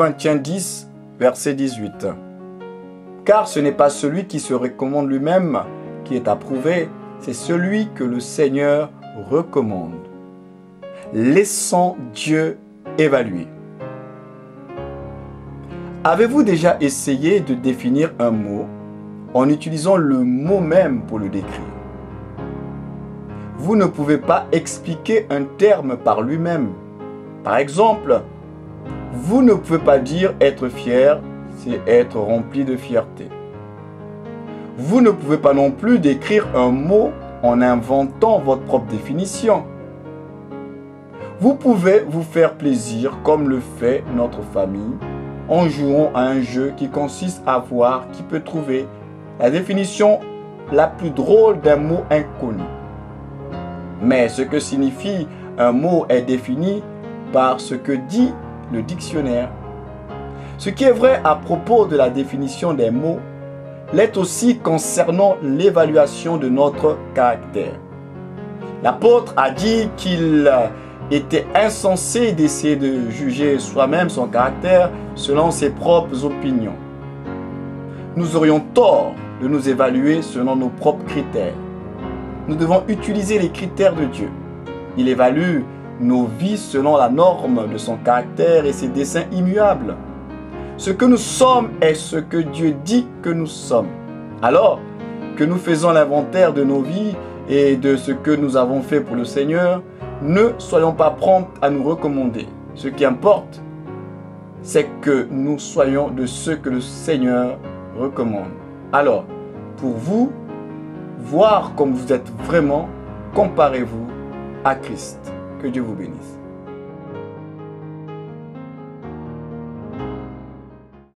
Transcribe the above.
Corinthiens 10, verset 18. Car ce n'est pas celui qui se recommande lui-même qui est approuvé, c'est celui que le Seigneur recommande. Laissons Dieu évaluer. Avez-vous déjà essayé de définir un mot en utilisant le mot même pour le décrire? Vous ne pouvez pas expliquer un terme par lui-même. Par exemple, vous ne pouvez pas dire être fier, c'est être rempli de fierté. Vous ne pouvez pas non plus décrire un mot en inventant votre propre définition. Vous pouvez vous faire plaisir comme le fait notre famille en jouant à un jeu qui consiste à voir qui peut trouver la définition la plus drôle d'un mot inconnu. Mais ce que signifie un mot est défini par ce que dit le dictionnaire. Ce qui est vrai à propos de la définition des mots l'est aussi concernant l'évaluation de notre caractère. L'apôtre a dit qu'il était insensé d'essayer de juger soi-même son caractère selon ses propres opinions. Nous aurions tort de nous évaluer selon nos propres critères. Nous devons utiliser les critères de Dieu. Il évalue nos vies selon la norme de son caractère et ses desseins immuables. Ce que nous sommes est ce que Dieu dit que nous sommes. Alors que nous faisons l'inventaire de nos vies et de ce que nous avons fait pour le Seigneur, ne soyons pas prompts à nous recommander. Ce qui importe, c'est que nous soyons de ceux que le Seigneur recommande. Alors, pour vous, voir comme vous êtes vraiment, comparez-vous à Christ. Que Dieu vous bénisse.